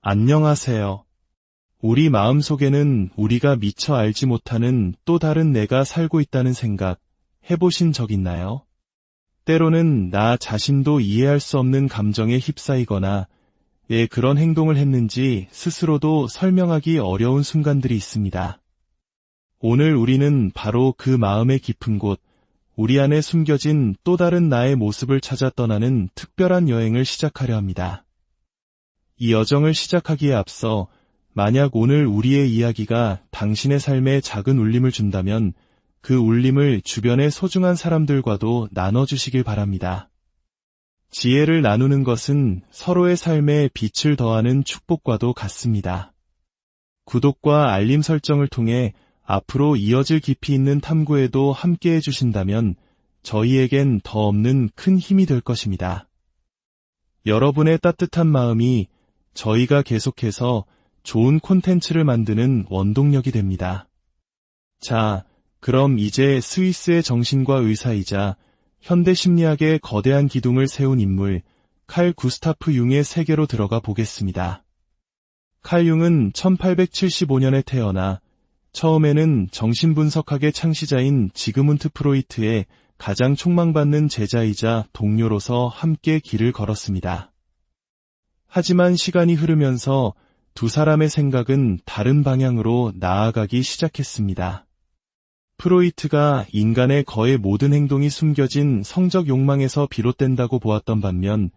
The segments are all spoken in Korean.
안녕하세요. 우리 마음속에는 우리가 미처 알지 못하는 또 다른 내가 살고 있다는 생각 해보신 적 있나요? 때로는 나 자신도 이해할 수 없는 감정에 휩싸이거나 왜 그런 행동을 했는지 스스로도 설명하기 어려운 순간들이 있습니다. 오늘 우리는 바로 그 마음의 깊은 곳, 우리 안에 숨겨진 또 다른 나의 모습을 찾아 떠나는 특별한 여행을 시작하려 합니다. 이 여정을 시작하기에 앞서 만약 오늘 우리의 이야기가 당신의 삶에 작은 울림을 준다면 그 울림을 주변의 소중한 사람들과도 나눠주시길 바랍니다. 지혜를 나누는 것은 서로의 삶에 빛을 더하는 축복과도 같습니다. 구독과 알림 설정을 통해 앞으로 이어질 깊이 있는 탐구에도 함께 해주신다면 저희에겐 더 없는 큰 힘이 될 것입니다. 여러분의 따뜻한 마음이 저희가 계속해서 좋은 콘텐츠를 만드는 원동력이 됩니다. 자, 그럼 이제 스위스의 정신과 의사이자 현대 심리학의 거대한 기둥을 세운 인물 칼 구스타프 융의 세계로 들어가 보겠습니다. 칼 융은 1875년에 태어나 처음에는 정신분석학의 창시자인 지그문트 프로이트의 가장 촉망받는 제자이자 동료로서 함께 길을 걸었습니다. 하지만 시간이 흐르면서 두 사람의 생각은 다른 방향으로 나아가기 시작했습니다. 프로이트가 인간의 거의 모든 행동이 숨겨진 성적 욕망에서 비롯된다고 보았던 반면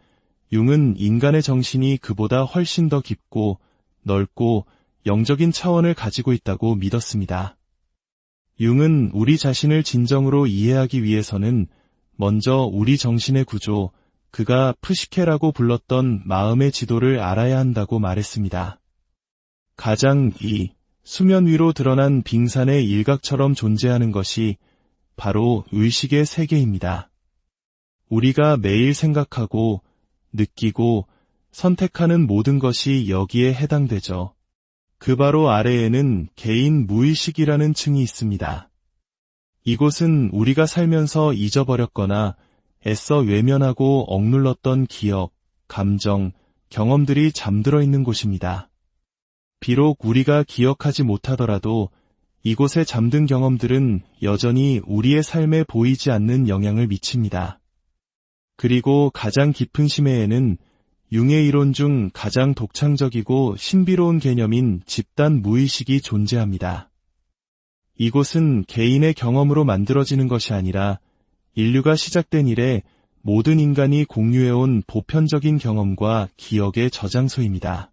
융은 인간의 정신이 그보다 훨씬 더 깊고 넓고 영적인 차원을 가지고 있다고 믿었습니다. 융은 우리 자신을 진정으로 이해하기 위해서는 먼저 우리 정신의 구조, 그가 푸시케라고 불렀던 마음의 지도를 알아야 한다고 말했습니다. 가장 수면 위로 드러난 빙산의 일각처럼 존재하는 것이 바로 의식의 세계입니다. 우리가 매일 생각하고 느끼고 선택하는 모든 것이 여기에 해당되죠. 그 바로 아래에는 개인 무의식이라는 층이 있습니다. 이곳은 우리가 살면서 잊어버렸거나 애써 외면하고 억눌렀던 기억, 감정, 경험들이 잠들어 있는 곳입니다. 비록 우리가 기억하지 못하더라도 이곳에 잠든 경험들은 여전히 우리의 삶에 보이지 않는 영향을 미칩니다. 그리고 가장 깊은 심해에는 융의 이론 중 가장 독창적이고 신비로운 개념인 집단 무의식이 존재합니다. 이곳은 개인의 경험으로 만들어지는 것이 아니라 인류가 시작된 이래 모든 인간이 공유해온 보편적인 경험과 기억의 저장소입니다.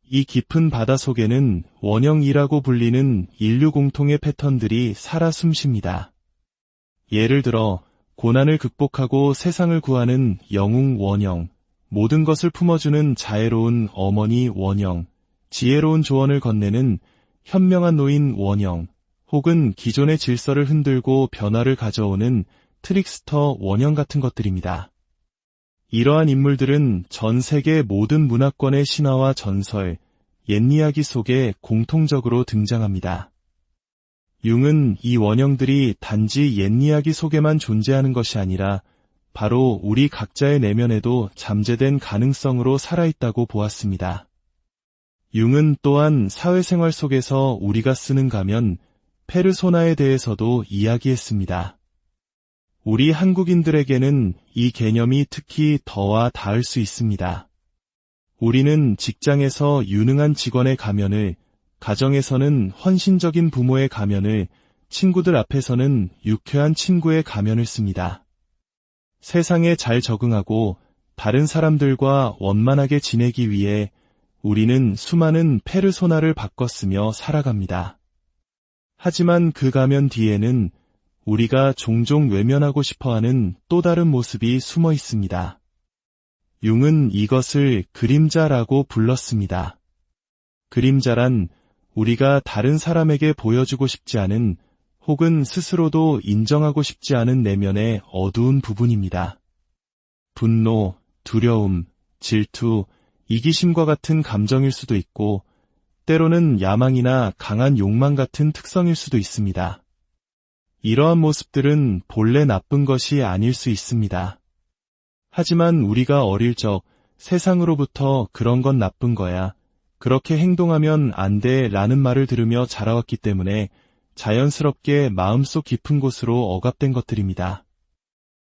이 깊은 바다 속에는 원형이라고 불리는 인류 공통의 패턴들이 살아 숨쉽니다. 예를 들어 고난을 극복하고 세상을 구하는 영웅 원형, 모든 것을 품어주는 자애로운 어머니 원형, 지혜로운 조언을 건네는 현명한 노인 원형, 혹은 기존의 질서를 흔들고 변화를 가져오는 트릭스터 원형 같은 것들입니다. 이러한 인물들은 전 세계 모든 문화권의 신화와 전설, 옛이야기 속에 공통적으로 등장합니다. 융은 이 원형들이 단지 옛이야기 속에만 존재하는 것이 아니라 바로 우리 각자의 내면에도 잠재된 가능성으로 살아있다고 보았습니다. 융은 또한 사회생활 속에서 우리가 쓰는 가면, 페르소나에 대해서도 이야기했습니다. 우리 한국인들에게는 이 개념이 특히 더와 닿을 수 있습니다. 우리는 직장에서 유능한 직원의 가면을, 가정에서는 헌신적인 부모의 가면을, 친구들 앞에서는 유쾌한 친구의 가면을 씁니다. 세상에 잘 적응하고 다른 사람들과 원만하게 지내기 위해 우리는 수많은 페르소나를 바꿨으며 살아갑니다. 하지만 그 가면 뒤에는 우리가 종종 외면하고 싶어하는 또 다른 모습이 숨어 있습니다. 융은 이것을 그림자라고 불렀습니다. 그림자란 우리가 다른 사람에게 보여주고 싶지 않은 혹은 스스로도 인정하고 싶지 않은 내면의 어두운 부분입니다. 분노, 두려움, 질투, 이기심과 같은 감정일 수도 있고 때로는 야망이나 강한 욕망 같은 특성일 수도 있습니다. 이러한 모습들은 본래 나쁜 것이 아닐 수 있습니다. 하지만 우리가 어릴 적 세상으로부터 그런 건 나쁜 거야, 그렇게 행동하면 안 돼 라는 말을 들으며 자라왔기 때문에 자연스럽게 마음속 깊은 곳으로 억압된 것들입니다.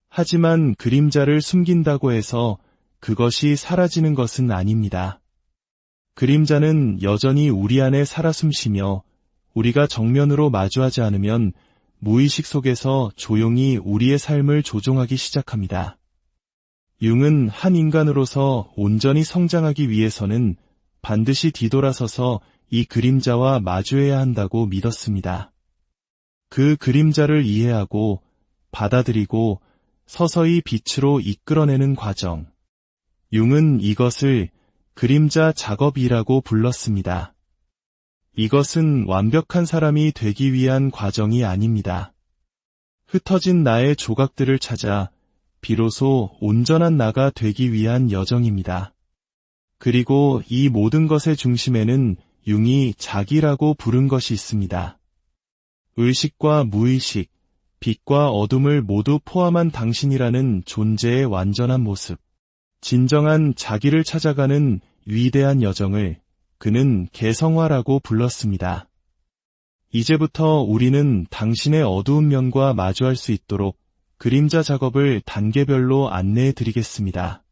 하지만 그림자를 숨긴다고 해서 그것이 사라지는 것은 아닙니다. 그림자는 여전히 우리 안에 살아 숨쉬며 우리가 정면으로 마주하지 않으면 무의식 속에서 조용히 우리의 삶을 조종하기 시작합니다. 융은 한 인간으로서 온전히 성장하기 위해서는 반드시 뒤돌아서서 이 그림자와 마주해야 한다고 믿었습니다. 그 그림자를 이해하고 받아들이고 서서히 빛으로 이끌어내는 과정. 융은 이것을 그림자 작업이라고 불렀습니다. 이것은 완벽한 사람이 되기 위한 과정이 아닙니다. 흩어진 나의 조각들을 찾아 비로소 온전한 나가 되기 위한 여정입니다. 그리고 이 모든 것의 중심에는 융이 자기라고 부른 것이 있습니다. 의식과 무의식, 빛과 어둠을 모두 포함한 당신이라는 존재의 완전한 모습, 진정한 자기를 찾아가는 위대한 여정을 그는 개성화라고 불렀습니다. 이제부터 우리는 당신의 어두운 면과 마주할 수 있도록 그림자 작업을 단계별로 안내해 드리겠습니다.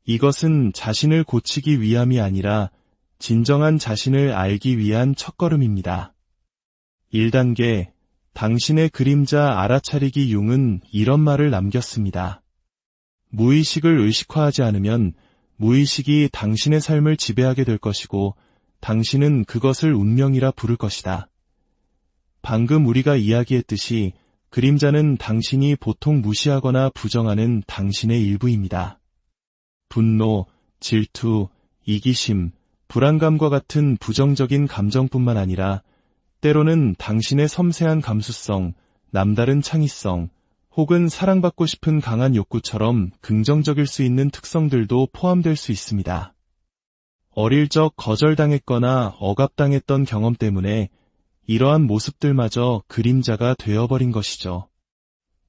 이것은 자신을 고치기 위함이 아니라 진정한 자신을 알기 위한 첫걸음입니다. 1단계, 당신의 그림자 알아차리기. 융은 이런 말을 남겼습니다. 무의식을 의식화하지 않으면 무의식이 당신의 삶을 지배하게 될 것이고 당신은 그것을 운명이라 부를 것이다. 방금 우리가 이야기했듯이 그림자는 당신이 보통 무시하거나 부정하는 당신의 일부입니다. 분노, 질투, 이기심, 불안감과 같은 부정적인 감정뿐만 아니라 때로는 당신의 섬세한 감수성, 남다른 창의성, 혹은 사랑받고 싶은 강한 욕구처럼 긍정적일 수 있는 특성들도 포함될 수 있습니다. 어릴 적 거절당했거나 억압당했던 경험 때문에 이러한 모습들마저 그림자가 되어버린 것이죠.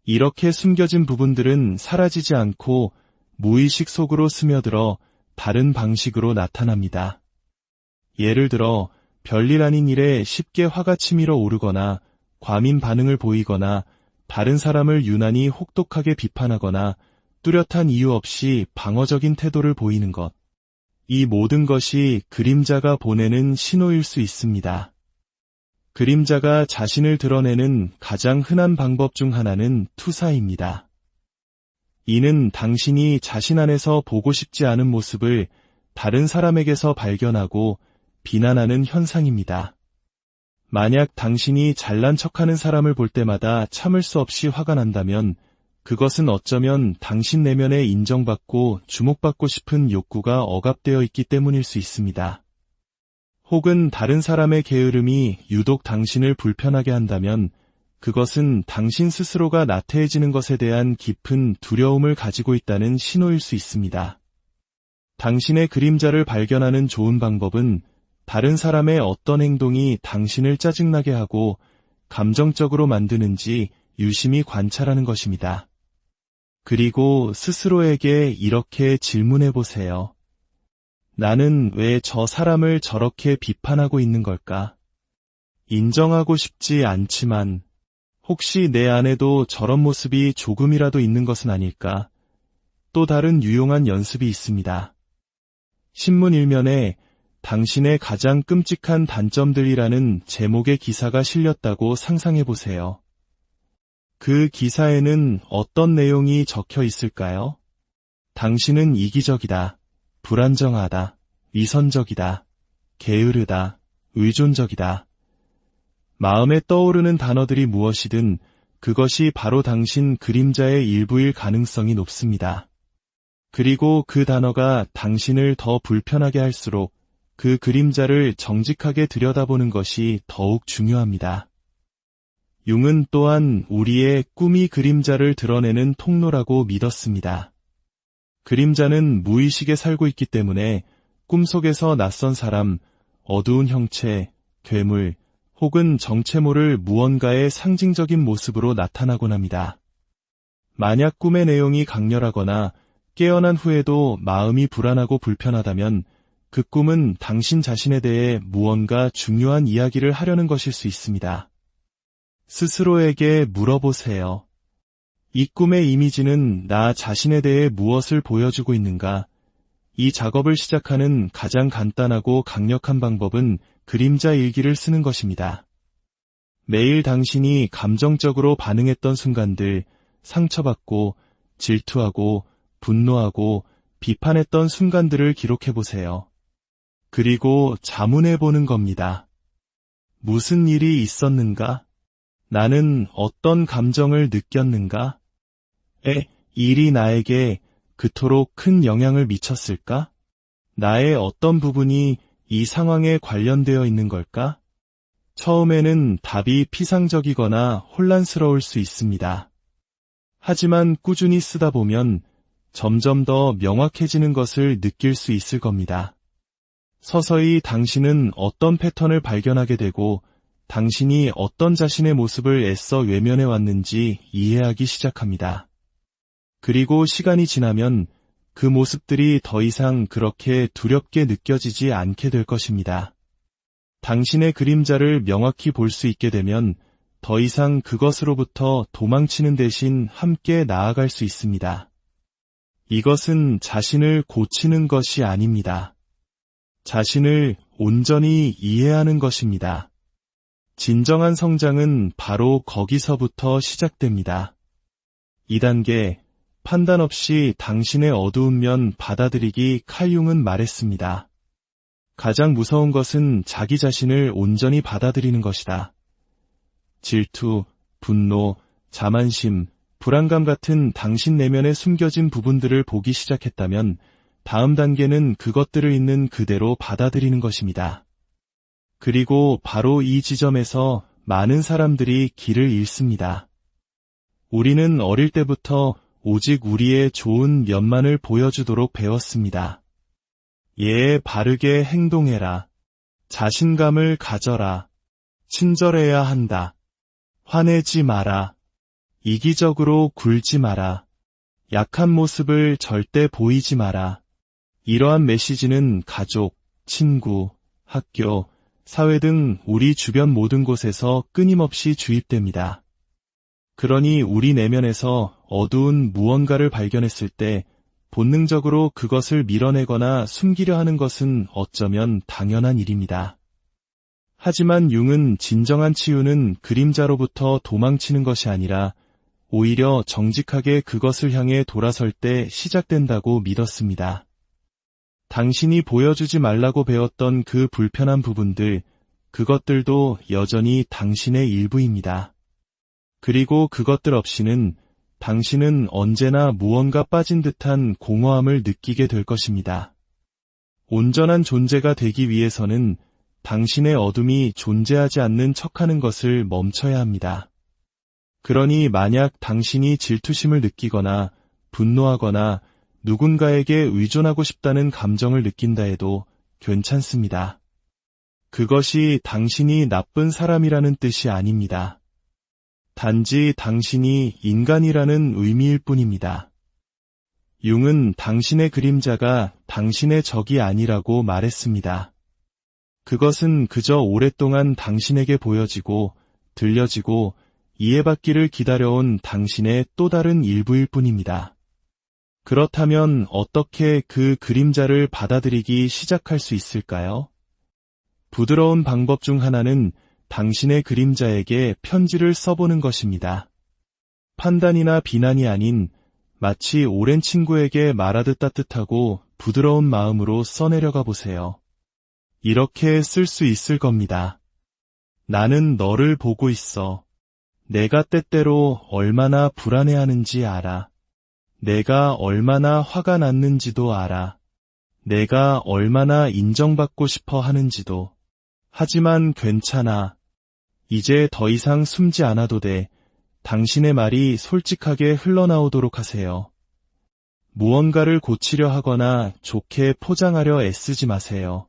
이렇게 숨겨진 부분들은 사라지지 않고 무의식 속으로 스며들어 다른 방식으로 나타납니다. 예를 들어 별일 아닌 일에 쉽게 화가 치밀어 오르거나 과민 반응을 보이거나 다른 사람을 유난히 혹독하게 비판하거나 뚜렷한 이유 없이 방어적인 태도를 보이는 것. 이 모든 것이 그림자가 보내는 신호일 수 있습니다. 그림자가 자신을 드러내는 가장 흔한 방법 중 하나는 투사입니다. 이는 당신이 자신 안에서 보고 싶지 않은 모습을 다른 사람에게서 발견하고 비난하는 현상입니다. 만약 당신이 잘난 척하는 사람을 볼 때마다 참을 수 없이 화가 난다면 그것은 어쩌면 당신 내면에 인정받고 주목받고 싶은 욕구가 억압되어 있기 때문일 수 있습니다. 혹은 다른 사람의 게으름이 유독 당신을 불편하게 한다면 그것은 당신 스스로가 나태해지는 것에 대한 깊은 두려움을 가지고 있다는 신호일 수 있습니다. 당신의 그림자를 발견하는 좋은 방법은 다른 사람의 어떤 행동이 당신을 짜증나게 하고 감정적으로 만드는지 유심히 관찰하는 것입니다. 그리고 스스로에게 이렇게 질문해 보세요. 나는 왜 저 사람을 저렇게 비판하고 있는 걸까? 인정하고 싶지 않지만 혹시 내 안에도 저런 모습이 조금이라도 있는 것은 아닐까? 또 다른 유용한 연습이 있습니다. 신문 일면에 당신의 가장 끔찍한 단점들이라는 제목의 기사가 실렸다고 상상해 보세요. 그 기사에는 어떤 내용이 적혀 있을까요? 당신은 이기적이다, 불안정하다, 위선적이다, 게으르다, 의존적이다. 마음에 떠오르는 단어들이 무엇이든 그것이 바로 당신 그림자의 일부일 가능성이 높습니다. 그리고 그 단어가 당신을 더 불편하게 할수록 그 그림자를 정직하게 들여다보는 것이 더욱 중요합니다. 융은 또한 우리의 꿈이 그림자를 드러내는 통로라고 믿었습니다. 그림자는 무의식에 살고 있기 때문에 꿈속에서 낯선 사람, 어두운 형체, 괴물, 혹은 정체 모를 무언가의 상징적인 모습으로 나타나곤 합니다. 만약 꿈의 내용이 강렬하거나 깨어난 후에도 마음이 불안하고 불편하다면 그 꿈은 당신 자신에 대해 무언가 중요한 이야기를 하려는 것일 수 있습니다. 스스로에게 물어보세요. 이 꿈의 이미지는 나 자신에 대해 무엇을 보여주고 있는가? 이 작업을 시작하는 가장 간단하고 강력한 방법은 그림자 일기를 쓰는 것입니다. 매일 당신이 감정적으로 반응했던 순간들, 상처받고 질투하고 분노하고 비판했던 순간들을 기록해보세요. 그리고 자문해보는 겁니다. 무슨 일이 있었는가? 나는 어떤 감정을 느꼈는가? 일이 나에게 그토록 큰 영향을 미쳤을까? 나의 어떤 부분이 이 상황에 관련되어 있는 걸까? 처음에는 답이 피상적이거나 혼란스러울 수 있습니다. 하지만 꾸준히 쓰다 보면 점점 더 명확해지는 것을 느낄 수 있을 겁니다. 서서히 당신은 어떤 패턴을 발견하게 되고 당신이 어떤 자신의 모습을 애써 외면해 왔는지 이해하기 시작합니다. 그리고 시간이 지나면 그 모습들이 더 이상 그렇게 두렵게 느껴지지 않게 될 것입니다. 당신의 그림자를 명확히 볼 수 있게 되면 더 이상 그것으로부터 도망치는 대신 함께 나아갈 수 있습니다. 이것은 자신을 고치는 것이 아닙니다. 자신을 온전히 이해하는 것입니다. 진정한 성장은 바로 거기서부터 시작됩니다. 2단계, 판단 없이 당신의 어두운 면 받아들이기. 칼 융은 말했습니다. 가장 무서운 것은 자기 자신을 온전히 받아들이는 것이다. 질투, 분노, 자만심, 불안감 같은 당신 내면에 숨겨진 부분들을 보기 시작했다면 다음 단계는 그것들을 있는 그대로 받아들이는 것입니다. 그리고 바로 이 지점에서 많은 사람들이 길을 잃습니다. 우리는 어릴 때부터 오직 우리의 좋은 면만을 보여주도록 배웠습니다. 바르게 행동해라. 자신감을 가져라. 친절해야 한다. 화내지 마라. 이기적으로 굴지 마라. 약한 모습을 절대 보이지 마라. 이러한 메시지는 가족, 친구, 학교, 사회 등 우리 주변 모든 곳에서 끊임없이 주입됩니다. 그러니 우리 내면에서 어두운 무언가를 발견했을 때 본능적으로 그것을 밀어내거나 숨기려 하는 것은 어쩌면 당연한 일입니다. 하지만 융은 진정한 치유는 그림자로부터 도망치는 것이 아니라 오히려 정직하게 그것을 향해 돌아설 때 시작된다고 믿었습니다. 당신이 보여주지 말라고 배웠던 그 불편한 부분들, 그것들도 여전히 당신의 일부입니다. 그리고 그것들 없이는 당신은 언제나 무언가 빠진 듯한 공허함을 느끼게 될 것입니다. 온전한 존재가 되기 위해서는 당신의 어둠이 존재하지 않는 척하는 것을 멈춰야 합니다. 그러니 만약 당신이 질투심을 느끼거나 분노하거나 누군가에게 의존하고 싶다는 감정을 느낀다 해도 괜찮습니다. 그것이 당신이 나쁜 사람이라는 뜻이 아닙니다. 단지 당신이 인간이라는 의미일 뿐입니다. 융은 당신의 그림자가 당신의 적이 아니라고 말했습니다. 그것은 그저 오랫동안 당신에게 보여지고 들려지고 이해받기를 기다려온 당신의 또 다른 일부일 뿐입니다. 그렇다면 어떻게 그 그림자를 받아들이기 시작할 수 있을까요? 부드러운 방법 중 하나는 당신의 그림자에게 편지를 써보는 것입니다. 판단이나 비난이 아닌 마치 오랜 친구에게 말하듯 따뜻하고 부드러운 마음으로 써내려가 보세요. 이렇게 쓸 수 있을 겁니다. 나는 너를 보고 있어. 내가 때때로 얼마나 불안해하는지 알아. 내가 얼마나 화가 났는지도 알아. 내가 얼마나 인정받고 싶어 하는지도. 하지만 괜찮아. 이제 더 이상 숨지 않아도 돼. 당신의 말이 솔직하게 흘러나오도록 하세요. 무언가를 고치려 하거나 좋게 포장하려 애쓰지 마세요.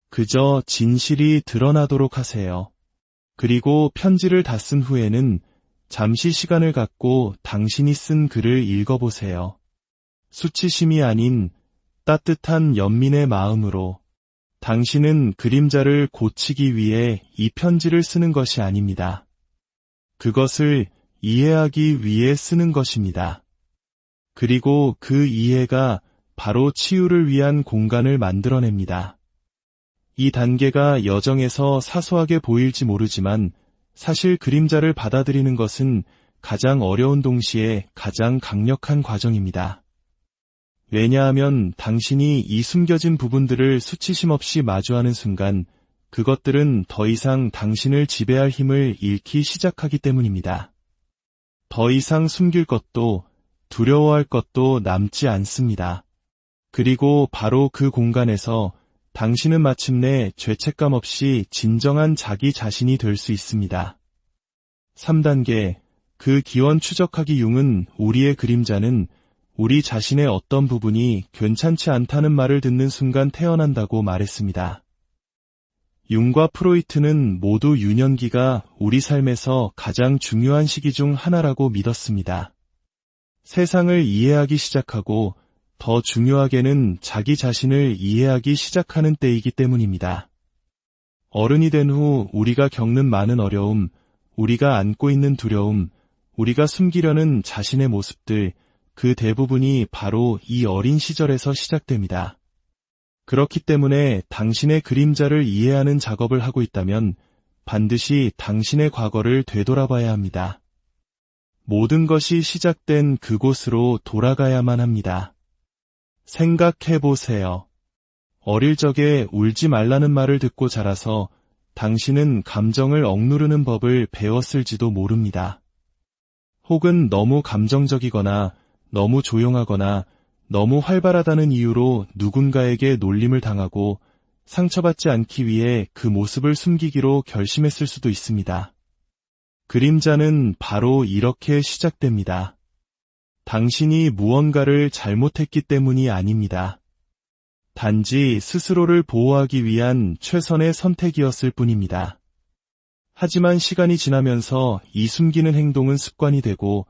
그저 진실이 드러나도록 하세요. 그리고 편지를 다 쓴 후에는 잠시 시간을 갖고 당신이 쓴 글을 읽어보세요. 수치심이 아닌 따뜻한 연민의 마음으로. 당신은 그림자를 고치기 위해 이 편지를 쓰는 것이 아닙니다. 그것을 이해하기 위해 쓰는 것입니다. 그리고 그 이해가 바로 치유를 위한 공간을 만들어냅니다. 이 단계가 여정에서 사소하게 보일지 모르지만 사실 그림자를 받아들이는 것은 가장 어려운 동시에 가장 강력한 과정입니다. 왜냐하면 당신이 이 숨겨진 부분들을 수치심 없이 마주하는 순간 그것들은 더 이상 당신을 지배할 힘을 잃기 시작하기 때문입니다. 더 이상 숨길 것도 두려워할 것도 남지 않습니다. 그리고 바로 그 공간에서 당신은 마침내 죄책감 없이 진정한 자기 자신이 될 수 있습니다. 3단계, 그 기원 추적하기. 융은 우리의 그림자는 우리 자신의 어떤 부분이 괜찮지 않다는 말을 듣는 순간 태어난다고 말했습니다. 융과 프로이트는 모두 유년기가 우리 삶에서 가장 중요한 시기 중 하나라고 믿었습니다. 세상을 이해하기 시작하고 더 중요하게는 자기 자신을 이해하기 시작하는 때이기 때문입니다. 어른이 된 후 우리가 겪는 많은 어려움, 우리가 안고 있는 두려움, 우리가 숨기려는 자신의 모습들, 그 대부분이 바로 이 어린 시절에서 시작됩니다. 그렇기 때문에 당신의 그림자를 이해하는 작업을 하고 있다면 반드시 당신의 과거를 되돌아봐야 합니다. 모든 것이 시작된 그곳으로 돌아가야만 합니다. 생각해보세요. 어릴 적에 울지 말라는 말을 듣고 자라서 당신은 감정을 억누르는 법을 배웠을지도 모릅니다. 혹은 너무 감정적이거나 너무 조용하거나 너무 활발하다는 이유로 누군가에게 놀림을 당하고 상처받지 않기 위해 그 모습을 숨기기로 결심했을 수도 있습니다. 그림자는 바로 이렇게 시작됩니다. 당신이 무언가를 잘못했기 때문이 아닙니다. 단지 스스로를 보호하기 위한 최선의 선택이었을 뿐입니다. 하지만 시간이 지나면서 이 숨기는 행동은 습관이 되고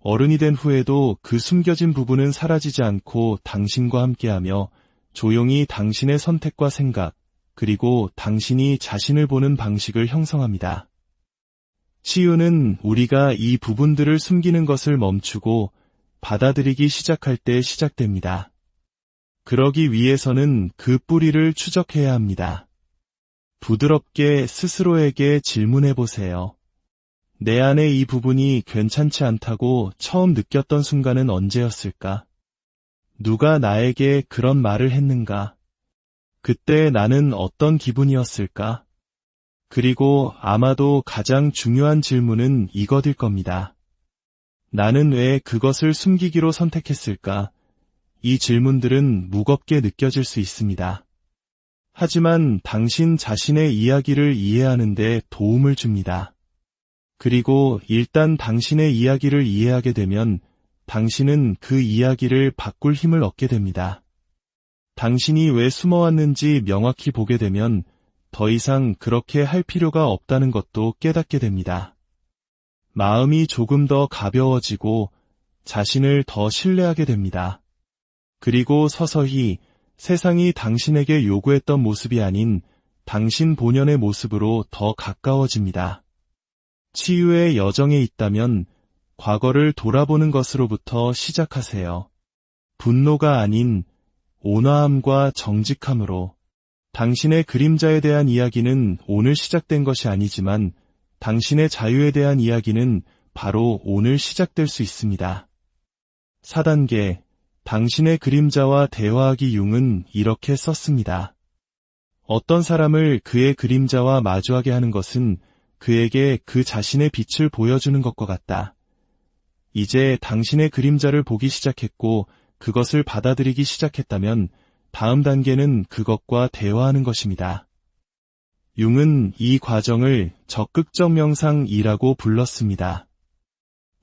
어른이 된 후에도 그 숨겨진 부분은 사라지지 않고 당신과 함께하며 조용히 당신의 선택과 생각, 그리고 당신이 자신을 보는 방식을 형성합니다. 치유는 우리가 이 부분들을 숨기는 것을 멈추고 받아들이기 시작할 때 시작됩니다. 그러기 위해서는 그 뿌리를 추적해야 합니다. 부드럽게 스스로에게 질문해 보세요. 내 안에 이 부분이 괜찮지 않다고 처음 느꼈던 순간은 언제였을까? 누가 나에게 그런 말을 했는가? 그때 나는 어떤 기분이었을까? 그리고 아마도 가장 중요한 질문은 이것일 겁니다. 나는 왜 그것을 숨기기로 선택했을까? 이 질문들은 무겁게 느껴질 수 있습니다. 하지만 당신 자신의 이야기를 이해하는 데 도움을 줍니다. 그리고 일단 당신의 이야기를 이해하게 되면 당신은 그 이야기를 바꿀 힘을 얻게 됩니다. 당신이 왜 숨어왔는지 명확히 보게 되면 더 이상 그렇게 할 필요가 없다는 것도 깨닫게 됩니다. 마음이 조금 더 가벼워지고 자신을 더 신뢰하게 됩니다. 그리고 서서히 세상이 당신에게 요구했던 모습이 아닌 당신 본연의 모습으로 더 가까워집니다. 치유의 여정에 있다면 과거를 돌아보는 것으로부터 시작하세요. 분노가 아닌 온화함과 정직함으로. 당신의 그림자에 대한 이야기는 오늘 시작된 것이 아니지만 당신의 자유에 대한 이야기는 바로 오늘 시작될 수 있습니다. 4단계, 당신의 그림자와 대화하기. 융은 이렇게 썼습니다. 어떤 사람을 그의 그림자와 마주하게 하는 것은 그에게 그 자신의 빛을 보여주는 것과 같다. 이제 당신의 그림자를 보기 시작했고 그것을 받아들이기 시작했다면 다음 단계는 그것과 대화하는 것입니다. 융은 이 과정을 적극적 명상이라고 불렀습니다.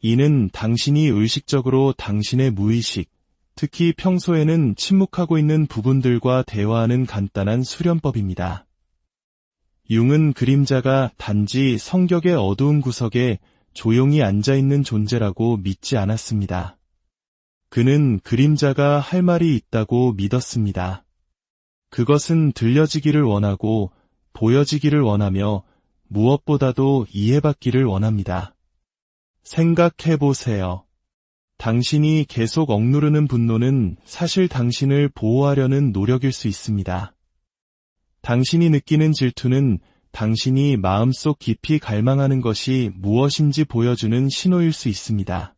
이는 당신이 의식적으로 당신의 무의식, 특히 평소에는 침묵하고 있는 부분들과 대화하는 간단한 수련법입니다. 융은 그림자가 단지 성격의 어두운 구석에 조용히 앉아있는 존재라고 믿지 않았습니다. 그는 그림자가 할 말이 있다고 믿었습니다. 그것은 들려지기를 원하고 보여지기를 원하며 무엇보다도 이해받기를 원합니다. 생각해 보세요. 당신이 계속 억누르는 분노는 사실 당신을 보호하려는 노력일 수 있습니다. 당신이 느끼는 질투는 당신이 마음속 깊이 갈망하는 것이 무엇인지 보여주는 신호일 수 있습니다.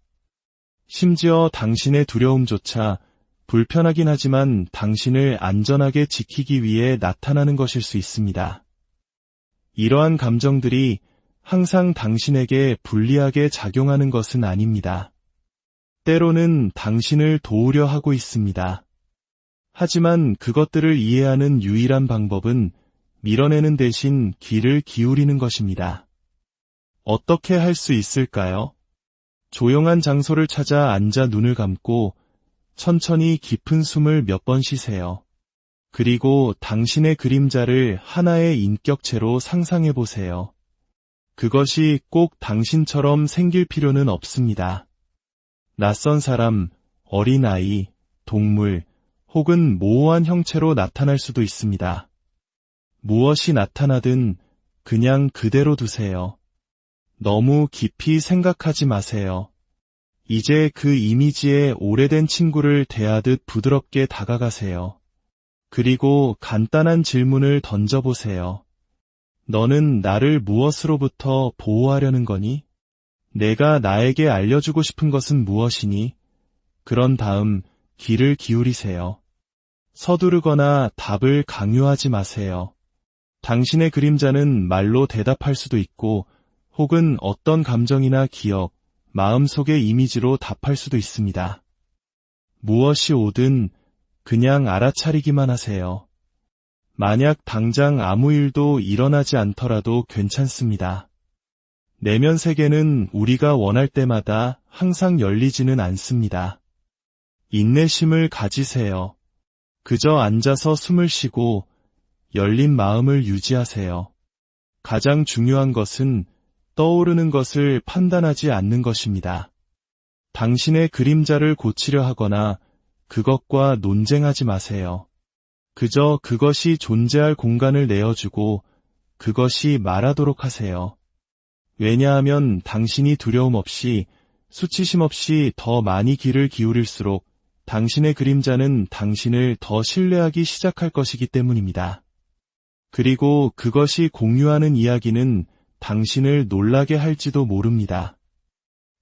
심지어 당신의 두려움조차 불편하긴 하지만 당신을 안전하게 지키기 위해 나타나는 것일 수 있습니다. 이러한 감정들이 항상 당신에게 불리하게 작용하는 것은 아닙니다. 때로는 당신을 도우려 하고 있습니다. 하지만 그것들을 이해하는 유일한 방법은 밀어내는 대신 귀를 기울이는 것입니다. 어떻게 할 수 있을까요? 조용한 장소를 찾아 앉아 눈을 감고 천천히 깊은 숨을 몇 번 쉬세요. 그리고 당신의 그림자를 하나의 인격체로 상상해 보세요. 그것이 꼭 당신처럼 생길 필요는 없습니다. 낯선 사람, 어린아이, 동물, 혹은 모호한 형체로 나타날 수도 있습니다. 무엇이 나타나든 그냥 그대로 두세요. 너무 깊이 생각하지 마세요. 이제 그 이미지에 오래된 친구를 대하듯 부드럽게 다가가세요. 그리고 간단한 질문을 던져보세요. 너는 나를 무엇으로부터 보호하려는 거니? 내가 나에게 알려주고 싶은 것은 무엇이니? 그런 다음 귀를 기울이세요. 서두르거나 답을 강요하지 마세요. 당신의 그림자는 말로 대답할 수도 있고 혹은 어떤 감정이나 기억, 마음속의 이미지로 답할 수도 있습니다. 무엇이 오든 그냥 알아차리기만 하세요. 만약 당장 아무 일도 일어나지 않더라도 괜찮습니다. 내면 세계는 우리가 원할 때마다 항상 열리지는 않습니다. 인내심을 가지세요. 그저 앉아서 숨을 쉬고 열린 마음을 유지하세요. 가장 중요한 것은 떠오르는 것을 판단하지 않는 것입니다. 당신의 그림자를 고치려 하거나 그것과 논쟁하지 마세요. 그저 그것이 존재할 공간을 내어주고 그것이 말하도록 하세요. 왜냐하면 당신이 두려움 없이 수치심 없이 더 많이 귀를 기울일수록 당신의 그림자는 당신을 더 신뢰하기 시작할 것이기 때문입니다. 그리고 그것이 공유하는 이야기는 당신을 놀라게 할지도 모릅니다.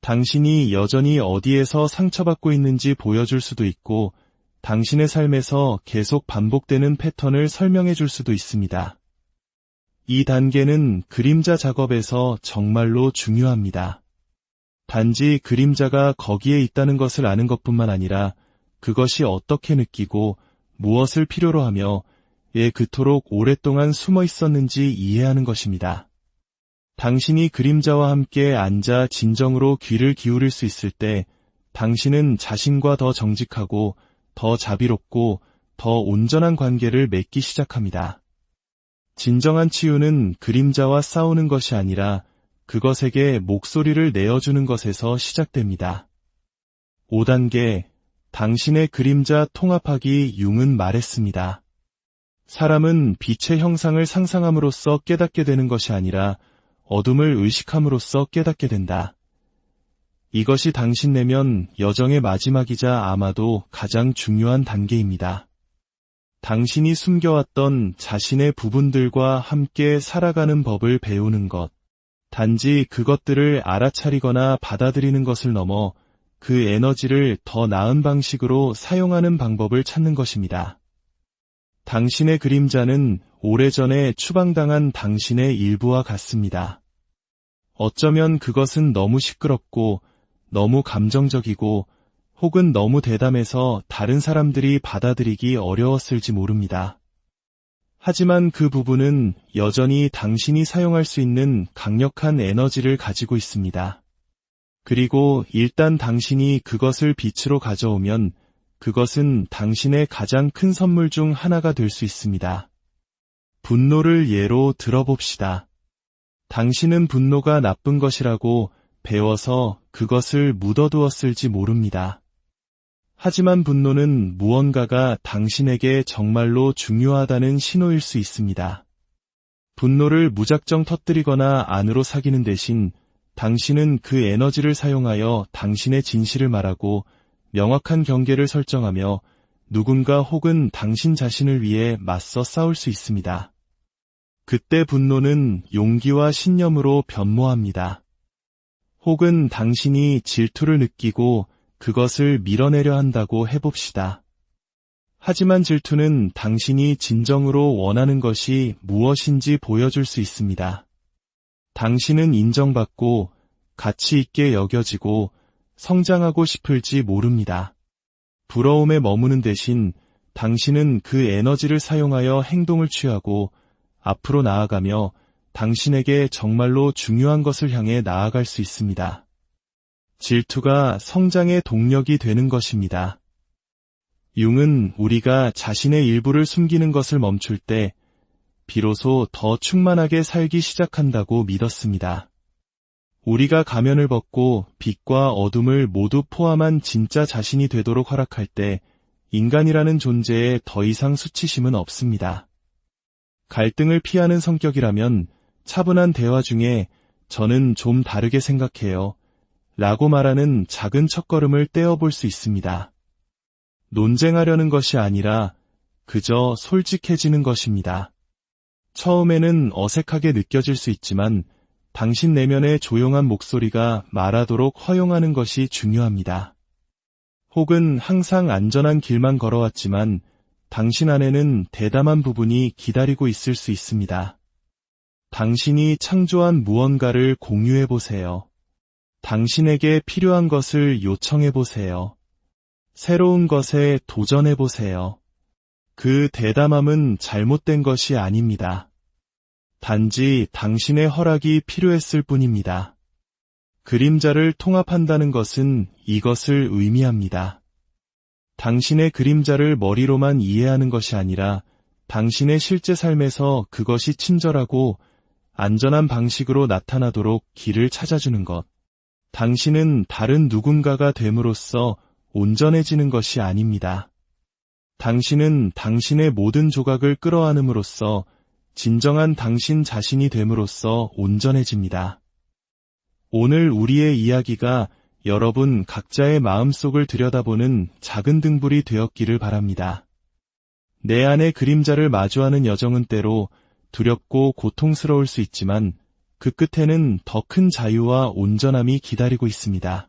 당신이 여전히 어디에서 상처받고 있는지 보여줄 수도 있고 당신의 삶에서 계속 반복되는 패턴을 설명해 줄 수도 있습니다. 이 단계는 그림자 작업에서 정말로 중요합니다. 단지 그림자가 거기에 있다는 것을 아는 것뿐만 아니라 그것이 어떻게 느끼고 무엇을 필요로 하며 왜 그토록 오랫동안 숨어 있었는지 이해하는 것입니다. 당신이 그림자와 함께 앉아 진정으로 귀를 기울일 수 있을 때 당신은 자신과 더 정직하고 더 자비롭고 더 온전한 관계를 맺기 시작합니다. 진정한 치유는 그림자와 싸우는 것이 아니라 그것에게 목소리를 내어주는 것에서 시작됩니다. 5단계, 당신의 그림자 통합하기. 융은 말했습니다. 사람은 빛의 형상을 상상함으로써 깨닫게 되는 것이 아니라 어둠을 의식함으로써 깨닫게 된다. 이것이 당신 내면 여정의 마지막이자 아마도 가장 중요한 단계입니다. 당신이 숨겨왔던 자신의 부분들과 함께 살아가는 법을 배우는 것, 단지 그것들을 알아차리거나 받아들이는 것을 넘어 그 에너지를 더 나은 방식으로 사용하는 방법을 찾는 것입니다. 당신의 그림자는 오래전에 추방당한 당신의 일부와 같습니다. 어쩌면 그것은 너무 시끄럽고 너무 감정적이고 혹은 너무 대담해서 다른 사람들이 받아들이기 어려웠을지 모릅니다. 하지만 그 부분은 여전히 당신이 사용할 수 있는 강력한 에너지를 가지고 있습니다. 그리고 일단 당신이 그것을 빛으로 가져오면 그것은 당신의 가장 큰 선물 중 하나가 될 수 있습니다. 분노를 예로 들어봅시다. 당신은 분노가 나쁜 것이라고 배워서 그것을 묻어두었을지 모릅니다. 하지만 분노는 무언가가 당신에게 정말로 중요하다는 신호일 수 있습니다. 분노를 무작정 터뜨리거나 안으로 사귀는 대신 당신은 그 에너지를 사용하여 당신의 진실을 말하고 명확한 경계를 설정하며 누군가 혹은 당신 자신을 위해 맞서 싸울 수 있습니다. 그때 분노는 용기와 신념으로 변모합니다. 혹은 당신이 질투를 느끼고 그것을 밀어내려 한다고 해봅시다. 하지만 질투는 당신이 진정으로 원하는 것이 무엇인지 보여줄 수 있습니다. 당신은 인정받고 가치 있게 여겨지고 성장하고 싶을지 모릅니다. 부러움에 머무는 대신 당신은 그 에너지를 사용하여 행동을 취하고 앞으로 나아가며 당신에게 정말로 중요한 것을 향해 나아갈 수 있습니다. 질투가 성장의 동력이 되는 것입니다. 융은 우리가 자신의 일부를 숨기는 것을 멈출 때 비로소 더 충만하게 살기 시작한다고 믿었습니다. 우리가 가면을 벗고 빛과 어둠을 모두 포함한 진짜 자신이 되도록 허락할 때 인간이라는 존재에 더 이상 수치심은 없습니다. 갈등을 피하는 성격이라면 차분한 대화 중에 저는 좀 다르게 생각해요 라고 말하는 작은 첫걸음을 떼어볼 수 있습니다. 논쟁하려는 것이 아니라 그저 솔직해지는 것입니다. 처음에는 어색하게 느껴질 수 있지만 당신 내면의 조용한 목소리가 말하도록 허용하는 것이 중요합니다. 혹은 항상 안전한 길만 걸어왔지만 당신 안에는 대담한 부분이 기다리고 있을 수 있습니다. 당신이 창조한 무언가를 공유해보세요. 당신에게 필요한 것을 요청해보세요. 새로운 것에 도전해보세요. 그 대담함은 잘못된 것이 아닙니다. 단지 당신의 허락이 필요했을 뿐입니다. 그림자를 통합한다는 것은 이것을 의미합니다. 당신의 그림자를 머리로만 이해하는 것이 아니라 당신의 실제 삶에서 그것이 친절하고 안전한 방식으로 나타나도록 길을 찾아주는 것. 당신은 다른 누군가가 됨으로써 온전해지는 것이 아닙니다. 당신은 당신의 모든 조각을 끌어안음으로써 진정한 당신 자신이 됨으로써 온전해집니다. 오늘 우리의 이야기가 여러분 각자의 마음속을 들여다보는 작은 등불이 되었기를 바랍니다. 내 안의 그림자를 마주하는 여정은 때로 두렵고 고통스러울 수 있지만 그 끝에는 더 큰 자유와 온전함이 기다리고 있습니다.